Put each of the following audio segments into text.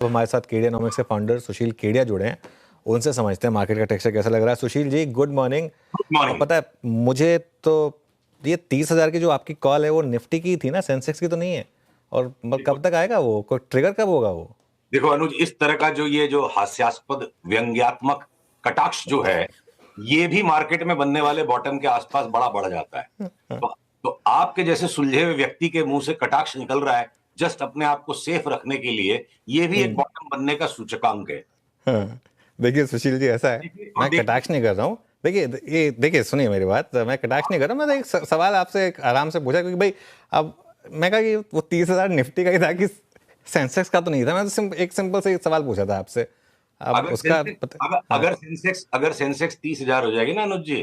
तो हमारे साथ केडियानॉमिक्स के फाउंडर सुशील केडिया जुड़े हैं, उनसे समझते हैं मार्केट का टेक्सचर कैसा लग रहा है। Sushil ji, good morning. Good morning. पता है मुझे तो ये 30,000 की जो आपकी कॉल है वो निफ्टी की थी ना, सेंसेक्स की तो नहीं है। और कब तक आएगा वो, कोई ट्रिगर कब होगा वो? देखो अनुज, इस तरह का ये जो हास्यास्पद व्यंग्यात्मक कटाक्ष जो है, ये भी मार्केट में बनने वाले बॉटम के आसपास बड़ा बढ़ जाता है। तो आपके जैसे सुलझे हुए व्यक्ति के मुंह से कटाक्ष निकल रहा है जस्ट अपने आप को सेफ रखने के लिए, ये भी एक बॉटम बनने का सूचकांक है। हाँ, देखिए सुशील जी, ऐसा है, मैं कटाक्ष नहीं कर रहा हूँ। देखिए ये देखिए, सुनिए मेरी बात, मैं कटाक्ष नहीं कर रहा। मैं एक सवाल आपसे एक आराम से पूछा, क्योंकि भाई अब मैं कहा कि वो 30,000 निफ्टी का ही था कि सेंसेक्स का तो नहीं था। मैं तो एक सिंपल से सवाल पूछा था आपसे, अब अगर उसका हाँ। अगर सेंसेक्स 30,000 हो जाएगी ना अनुज जी,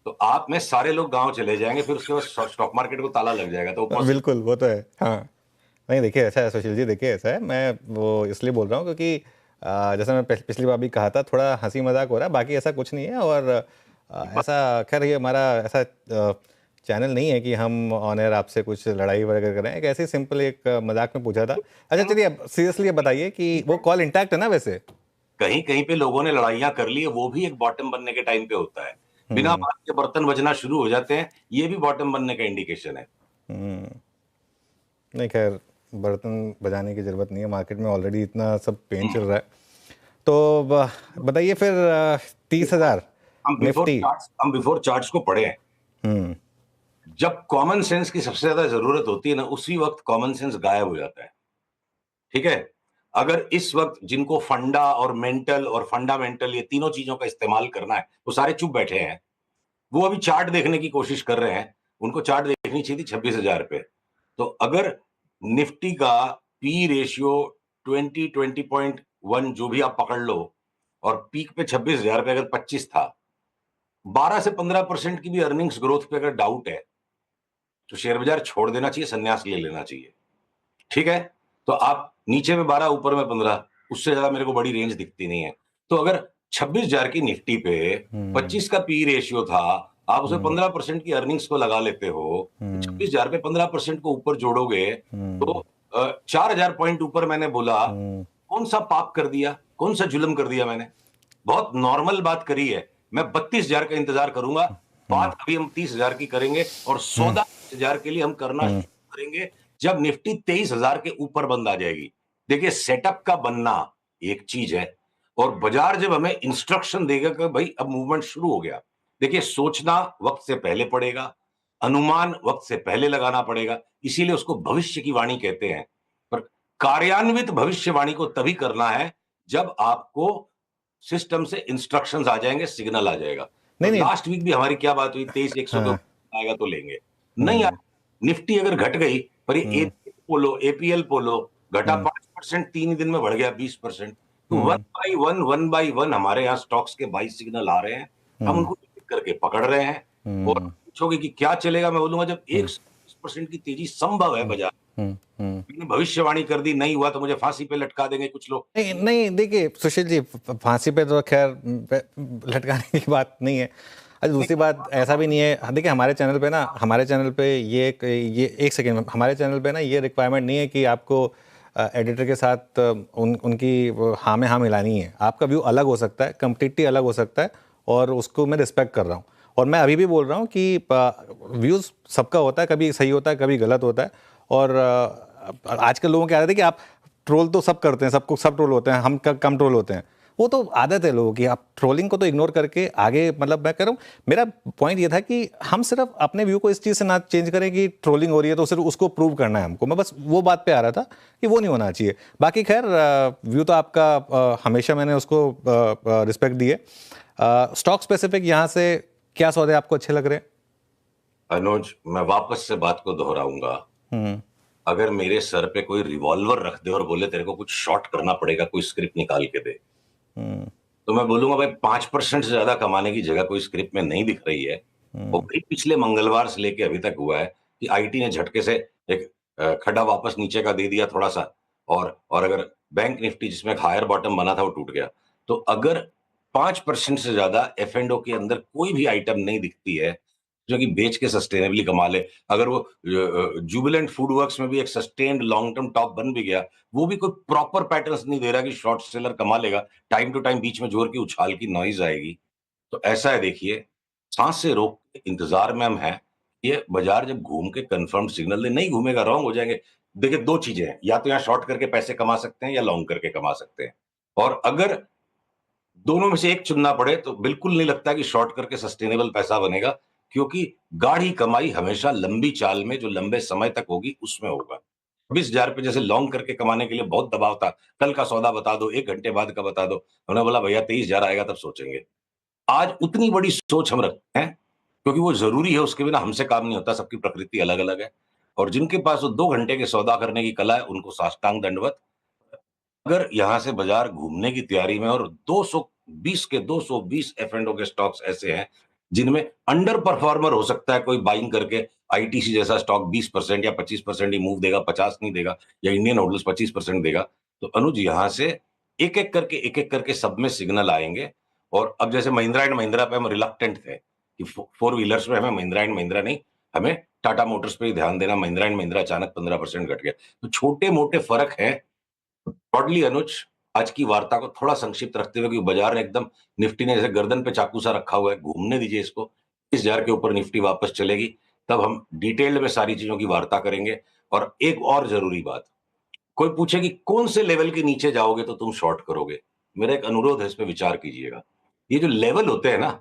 तो आप में सारे लोग गांव चले जाएंगे, फिर उसके बाद स्टॉक मार्केट को ताला लग जाएगा। तो बिल्कुल, वो तो है। हाँ, नहीं देखिए ऐसा है सुशील जी, देखिए ऐसा है, मैं वो इसलिए बोल रहा हूँ क्योंकि जैसा मैं पिछली बार भी कहा था, थोड़ा हंसी मजाक हो रहा है, बाकी ऐसा कुछ नहीं है। और ऐसा खैर ये हमारा ऐसा चैनल नहीं है कि हम ऑन एयर आपसे कुछ लड़ाई वगैरह करें। एक ऐसे सिंपल एक मजाक में पूछा था। अच्छा चलिए, अब सीरियसली बताइए कि वो कॉल इंटैक्ट है ना वैसे? कहीं कहीं पे लोगों ने लड़ाइयां कर ली है, वो भी एक बॉटम बनने के टाइम पे होता है। बिना बात के बर्तन बजना शुरू हो जाते हैं, ये भी बॉटम बनने का इंडिकेशन है। नहीं खैर, बर्तन बजाने की जरूरत नहीं है, मार्केट में ऑलरेडी इतना सब पेन चल रहा है। तो बताइए फिर 30,000 निफ्टी। हम बिफोर चार्ट्स को पढ़े हैं। जब कॉमन सेंस की सबसे ज्यादा जरूरत होती है ना, उसी वक्त कॉमन सेंस गायब हो जाता है। ठीक है, अगर इस वक्त जिनको फंडा और मेंटल और फंडामेंटल ये तीनों चीजों का इस्तेमाल करना है, वो सारे चुप बैठे हैं। वो अभी चार्ट देखने की कोशिश कर रहे हैं, उनको चार्ट देखनी चाहिए थी 26,000 पे। तो अगर निफ्टी का पी रेशियो 20.1 जो भी आप पकड़ लो, और पीक पे 26,000 पे अगर 25 था, 12 से 15% की भी अर्निंग्स ग्रोथ पे अगर डाउट है, तो शेयर बाजार छोड़ देना चाहिए, संन्यास ले लेना चाहिए। ठीक है, तो आप नीचे में 12, ऊपर में 15, उससे ज्यादा मेरे को बड़ी रेंज दिखती नहीं है। तो अगर 26,000 की निफ्टी पे 25 का पी रेशियो था, आप उसे 15% की अर्निंग्स को लगा लेते हो, 26,000 पे 15% को ऊपर जोड़ोगे तो 4,000 पॉइंट ऊपर। मैंने बोला कौन सा पाप कर दिया, कौन सा जुल्म कर दिया मैंने? बहुत नॉर्मल बात करी है। मैं 32,000 का इंतजार करूंगा, बात अभी हम 30,000 की करेंगे, और सौदा 30,000 के लिए हम करना शुरू करेंगे जब निफ्टी 23,000 के ऊपर बंद आ जाएगी। देखिए, सेटअप का बनना एक चीज है, और बाजार जब हमें इंस्ट्रक्शन देगा कि भाई अब मूवमेंट शुरू हो गया। देखिए, सोचना वक्त से पहले पड़ेगा, अनुमान वक्त से पहले लगाना पड़ेगा, इसीलिए उसको भविष्य की वाणी कहते हैं। पर कार्यान्वित भविष्यवाणी को तभी करना है जब आपको सिस्टम से इंस्ट्रक्शंस आ जाएंगे, सिग्नल आ जाएगा। तो नहीं नहीं। लास्ट वीक भी हमारी क्या बात हुई, 23,100 हाँ। के आएगा तो लेंगे, नहीं आया। निफ्टी अगर घट गई, पर ये एपीएल पोलो घटा 5%, 3 दिन में बढ़ गया 20%। तो वन बाई वन हमारे यहाँ स्टॉक्स के बाई सिग्नल आ रहे हैं, हम उनको करके पकड़ रहे हैं। और पूछोगे कि क्या चलेगा, मैं बोलूंगा जब 1% की तेजी संभव है बाजार। मैंने भविष्यवाणी कर दी, नहीं हुआ तो मुझे फांसी पे लटका देंगे कुछ लोग। नहीं नहीं, देखिए सुशील जी, फांसी पे तो खैर लटकाने की बात नहीं है। अच्छा, दूसरी बात ऐसा भी नहीं है, देखिए हमारे चैनल पे ये एक सेकेंड, हमारे चैनल पे ना ये रिक्वायरमेंट नहीं है कि आपको एडिटर के साथ उनकी हाँ में हाँ मिलानी है। आपका व्यू अलग हो सकता है, कम्प्लीटली अलग हो सकता है, और उसको मैं रिस्पेक्ट कर रहा हूँ। और मैं अभी भी बोल रहा हूँ कि व्यूज़ सबका होता है, कभी सही होता है, कभी गलत होता है। और आजकल लोगों की आदत है कि आप ट्रोल तो सब करते हैं, सबको सब ट्रोल होते हैं, हम कम ट्रोल होते हैं। वो तो आदत है लोगों की। आप ट्रोलिंग को तो इग्नोर करके आगे, मतलब मैं कह रहा हूँ, मेरा पॉइंट ये था कि हम सिर्फ अपने व्यू को इस चीज़ से ना चेंज करें कि ट्रोलिंग हो रही है तो सिर्फ उसको प्रूव करना है हमको। मैं बस वो बात पे आ रहा था कि वो नहीं होना चाहिए। बाकी खैर, व्यू तो आपका हमेशा मैंने उसको रिस्पेक्ट दी है। स्टॉक स्पेसिफिक यहाँ से क्या सौदे आपको अच्छे लग रहे हैं? अनुज, मैं वापस से बात को दोहराऊंगा। अगर मेरे सर पे कोई रिवॉल्वर रख दे और बोले तेरे को कुछ शॉर्ट करना पड़ेगा, कोई स्क्रिप्ट निकाल के दे, तो मैं बोलूंगा भाई 5% से ज्यादा कमाने की जगह कोई स्क्रिप्ट में नहीं दिख रही है। वो भी पिछले मंगलवार से लेके अभी तक हुआ है कि आईटी ने झटके से एक खड्डा वापस नीचे का दे दिया थोड़ा सा, और अगर बैंक निफ्टी जिसमें हायर बॉटम बना था वो टूट गया। तो अगर 5% से ज्यादा एफ एंड ओ के अंदर कोई भी आइटम नहीं दिखती है जो कि बेच के सस्टेनेबली कमा ले। अगर वो जुबिलेंट फूड वर्क्स में भी एक सस्टेन्ड लॉन्ग टर्म टॉप बन भी गया, वो भी कोई प्रॉपर पैटर्न्स नहीं दे रहा कि शॉर्ट सेलर कमा लेगा, टाइम टू टाइम बीच में जोर की उछाल की नॉइज आएगी। तो ऐसा है, देखिए, सांस से रोक के इंतजार में हम हैं। ये बाजार जब घूम के कंफर्म सिग्नल दे, नहीं घूमेगा रॉन्ग हो जाएंगे। देखिए, दो चीजें हैं, या तो यहाँ शॉर्ट करके पैसे कमा सकते हैं या लॉन्ग करके कमा सकते हैं। और अगर दोनों में से एक चुनना पड़े तो बिल्कुल नहीं लगता कि शॉर्ट करके सस्टेनेबल पैसा बनेगा, क्योंकि गाढ़ी कमाई हमेशा लंबी चाल में जो लंबे समय तक होगी उसमें होगा। 20,000 पे जैसे लॉन्ग करके कमाने के लिए बहुत दबाव था, कल का सौदा बता दो, 1 घंटे बाद का बता दो। हमने बोला भैया 23,000 आएगा तब सोचेंगे। आज उतनी बड़ी सोच हम रखते हैं, क्योंकि वो जरूरी है, उसके बिना हमसे काम नहीं होता, सबकी प्रकृति अलग अलग है। और जिनके पास वो 2 घंटे के सौदा करने की कला है, उनको साष्टांग दंडवत। अगर यहां से बाजार घूमने की तैयारी में, और 220 एफ एंड ओ के स्टॉक्स ऐसे हैं जिनमें अंडर परफॉर्मर हो सकता है कोई बाइंग करके, आईटीसी जैसा स्टॉक 20% या 25% ही मूव देगा, 50 नहीं देगा, या इंडियन होटल्स 25% देगा। तो अनुज, यहां से एक एक करके सब में सिग्नल आएंगे। और अब जैसे महिंद्रा एंड महिंद्रा पे हम रिलक्टेंट थे कि फोर व्हीलर्स में हमें महिंद्रा एंड महिंद्रा नहीं, हमें टाटा मोटर्स पे ही ध्यान देना, महिंद्रा एंड महिंद्रा अचानक 15% घट गया। तो छोटे मोटे फर्क हैं। ब्रॉडली अनुज, आज की वार्ता को थोड़ा संक्षिप्त रखते हुए, क्योंकि बाजार ने एकदम, निफ्टी ने जैसे गर्दन पे चाकू सा रखा हुआ है, घूमने दीजिए इसको। 20,000 के ऊपर निफ्टी वापस चलेगी, तब हम डिटेल्ड में सारी चीजों की वार्ता करेंगे। और एक और जरूरी बात, कोई पूछे कि कौन से लेवल के नीचे जाओगे तो तुम शॉर्ट करोगे, मेरा एक अनुरोध है, इस पे विचार कीजिएगा। ये जो लेवल होते हैं ना,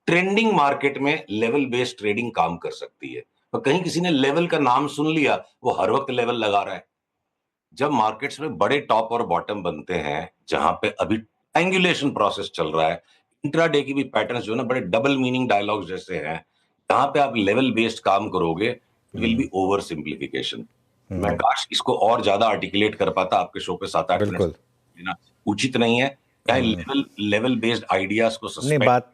ट्रेंडिंग मार्केट में लेवल बेस्ड ट्रेडिंग काम कर सकती है। और कहीं किसी ने लेवल का नाम सुन लिया, वो हर वक्त लेवल लगा रहा है। जब मार्केट्स में बड़े टॉप और बॉटम बनते हैं, जहां पे अभी एंगुलेशन प्रोसेस चल रहा है, इंट्राडे की भी पैटर्न्स जो है ना, बड़े डबल मीनिंग डायलॉग्स जैसे हैं, जहां पे आप लेवल बेस्ड काम करोगे, it will be over simplification. मैं काश इसको और ज्यादा आर्टिकुलेट कर पाता, आपके शो पे 7-8 मिनट बिल्कुल। देना उचित नहीं है। चाहे लेवल लेवल बेस्ड आइडियाज को नहीं, सस्पेंड, बात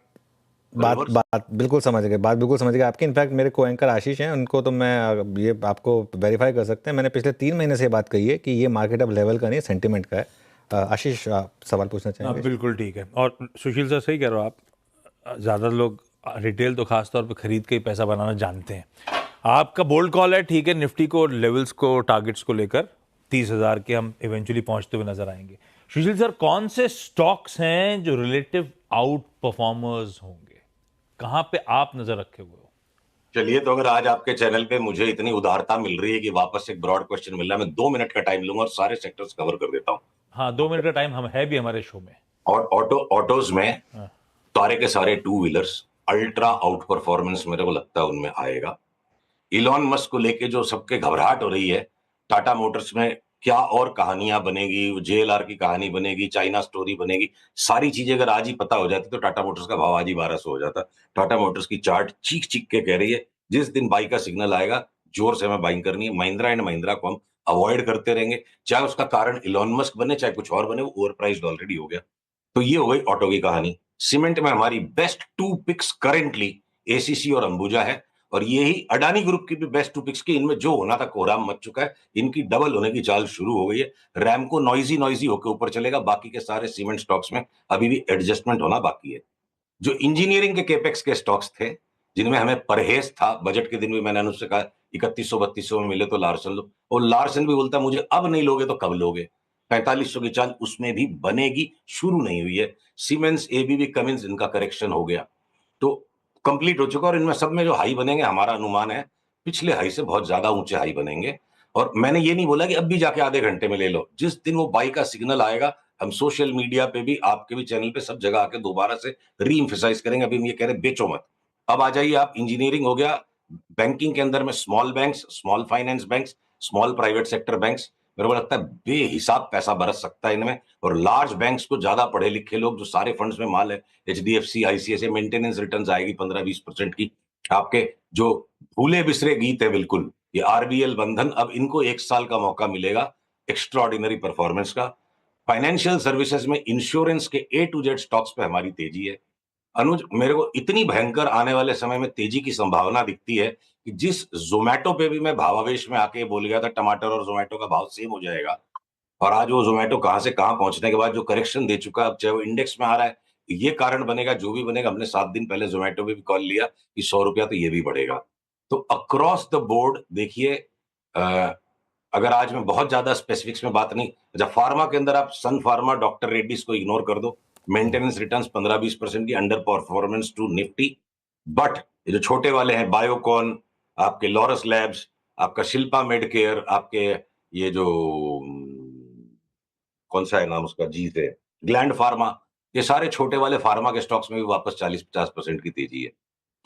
बात रिवर्स। बात बिल्कुल समझ गए, बात बिल्कुल समझ गए आपकी। इनफैक्ट मेरे को एंकर आशीष हैं, उनको तो मैं ये आपको वेरीफाई कर सकते हैं, मैंने पिछले 3 महीने से ये बात कही है कि ये मार्केट अब लेवल का नहीं, सेंटिमेंट का है। आशीष, आप सवाल पूछना चाहेंगे? बिल्कुल ठीक है। और सुशील सर सही कह रहे हो आप, ज़्यादा लोग रिटेल तो खास तौर पे खरीद के ही पैसा बनाना जानते हैं। आपका बोल्ड कॉल है, ठीक है, निफ्टी को लेवल्स को टारगेट्स को लेकर 30,000 के हम इवेंचुअली पहुंचते हुए नजर आएंगे। सुशील सर, कौन से स्टॉक्स हैं जो रिलेटिव आउट परफॉर्मर्स होंगे, कहां पे आप नजर रखे हुए हो? चलिए, तो अगर आज आपके चैनल पे मुझे इतनी उदारता मिल रही है कि वापस एक ब्रॉड क्वेश्चन मिल रहा है, मैं 2 मिनट का टाइम लूंगा और सारे सेक्टर्स कवर कर देता हूँ। हाँ, 2 मिनट का टाइम हम है भी हमारे शो में। और ऑटोज में सारे के सारे two wheelers ultra out performance मेरे को लगता है उनमें आएगा। इलॉन मस्क को लेके जो सबके घबराहट हो रही है, टाटा मोटर्स में क्या और कहानियां बनेगी, जेएलआर की कहानी बनेगी, चाइना स्टोरी बनेगी, सारी चीजें अगर आज ही पता हो जाती तो टाटा मोटर्स का भाव आज ही 1200 हो जाता। टाटा मोटर्स की चार्ट चीख चीख के कह रही है, जिस दिन बाई का सिग्नल आएगा जोर से हमें बाइंग करनी है। महिंद्रा एंड महिंद्रा को हम अवॉइड करते रहेंगे, चाहे उसका कारण इलॉन मस्क बने चाहे कुछ और बने, वो ओवर प्राइस्ड ऑलरेडी हो गया। तो ये हो गई ऑटो की कहानी। सीमेंट में हमारी बेस्ट 2 पिक्स करेंटली एसीसी और अंबुजा है, और यही अडानी ग्रुप की भी बेस्ट 2 पिक्स की। इनमें जो होना था कोहराम मच चुका है, इनकी डबल होने की चाल शुरू हो गई है। रैमको नॉइजी नॉइजी होकर ऊपर चलेगा, बाकी के सारे सीमेंट स्टॉक्स में अभी भी एडजस्टमेंट होना बाकी है। जो इंजीनियरिंग के केपेक्स के स्टॉक्स थे, जिनमें हमें परहेज था, बजट के दिन भी मैंने उससे कहा 3100-3200 में मिले तो लार्सन लो, और लार्सन भी बोलता मुझे अब नहीं लोगे तो कब लोगे। 4500 की चाल उसमें भी बनेगी, शुरू नहीं हुई है। सीमेंस, एबीबी, कमिंस, इनका करेक्शन हो गया तो कंप्लीट हो चुका। और इनमें सब में जो हाई बनेंगे, हमारा अनुमान है पिछले हाई से बहुत ज्यादा ऊंचे हाई बनेंगे। और मैंने ये नहीं बोला कि अब भी जाके आधे घंटे में ले लो, जिस दिन वो बाई का सिग्नल आएगा, हम सोशल मीडिया पे भी, आपके भी चैनल पे, सब जगह आके दोबारा से री एम्फेसाइज करेंगे। अभी हम ये कह रहे बेचो मत, अब आ जाइए आप। इंजीनियरिंग हो गया, बैंकिंग के अंदर में small banks, small finance banks, small private sector banks, मेरे को लगता है बेहिसाब पैसा बरस सकता है इनमें। और लार्ज बैंक्स को ज्यादा पढ़े लिखे लोग, जो सारे फंड्स में माल है, एचडीएफसी, आईसीआईसीआई, मेंटेनेंस रिटर्न आएगी 15-20% की। आपके जो भूले बिसरे गीत है बिल्कुल, ये आरबीएल, बंधन, अब इनको 1 साल का मौका मिलेगा एक्स्ट्रॉर्डिनरी परफॉर्मेंस का। फाइनेंशियल सर्विसेज में इंश्योरेंस के ए टू जेड स्टॉक्स पे हमारी तेजी है। अनुज, मेरे को इतनी भयंकर आने वाले समय में तेजी की संभावना दिखती है कि जिस जोमेटो पे भी मैं भावावेश में आके बोल गया था टमाटर और जोमेटो का भाव सेम हो जाएगा, और आज वो जोमेटो कहां से कहां पहुंचने के बाद जो करेक्शन दे चुका है, अब चाहे वो इंडेक्स में आ रहा है, ये कारण बनेगा जो भी बनेगा। हमने 7 दिन पहले जोमेटो पे भी कॉल लिया कि 100 रुपया तो ये भी बढ़ेगा। तो अक्रॉस द बोर्ड देखिए, अगर आज मैं बहुत ज्यादा स्पेसिफिक्स में बात नहीं, अच्छा फार्मा के अंदर आप सन फार्मा, डॉक्टर रेड्डीज को इग्नोर कर दो, मेंटेनेंस रिटर्न्स 15-20% की under performance to Nifty. But ये जो छोटे वाले हैं, बायोकॉन, आपके लॉरस लैब्स, आपका शिल्पा मेडकेयर, आपके ये जो कौन सा है नाम उसका, जी से ग्लैंड फार्मा, ये सारे छोटे वाले फार्मा के स्टॉक्स में भी वापस 40-50% की तेजी है।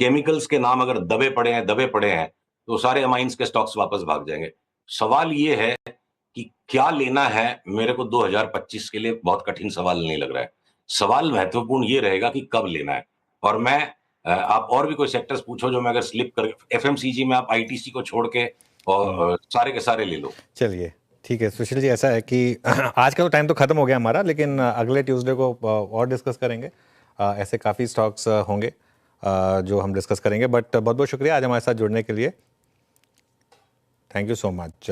केमिकल्स के नाम अगर दबे पड़े हैं तो सारे अमाइंस के स्टॉक्स वापस भाग जाएंगे। सवाल ये है कि क्या लेना है। मेरे को 2025 के लिए बहुत कठिन सवाल नहीं लग रहा है। सवाल महत्वपूर्ण ये रहेगा कि कब लेना है। और मैं आप और भी कोई सेक्टर्स पूछो जो मैं अगर स्लिप कर, एफएमसीजी में आप आईटीसी को छोड़ के और सारे के सारे ले लो। चलिए ठीक है सुशील जी, ऐसा है कि आज का तो टाइम तो खत्म हो गया हमारा, लेकिन अगले ट्यूसडे को और डिस्कस करेंगे। ऐसे काफ़ी स्टॉक्स होंगे जो हम डिस्कस करेंगे। बट बहुत बहुत शुक्रिया आज हमारे साथ जुड़ने के लिए। Thank you so much.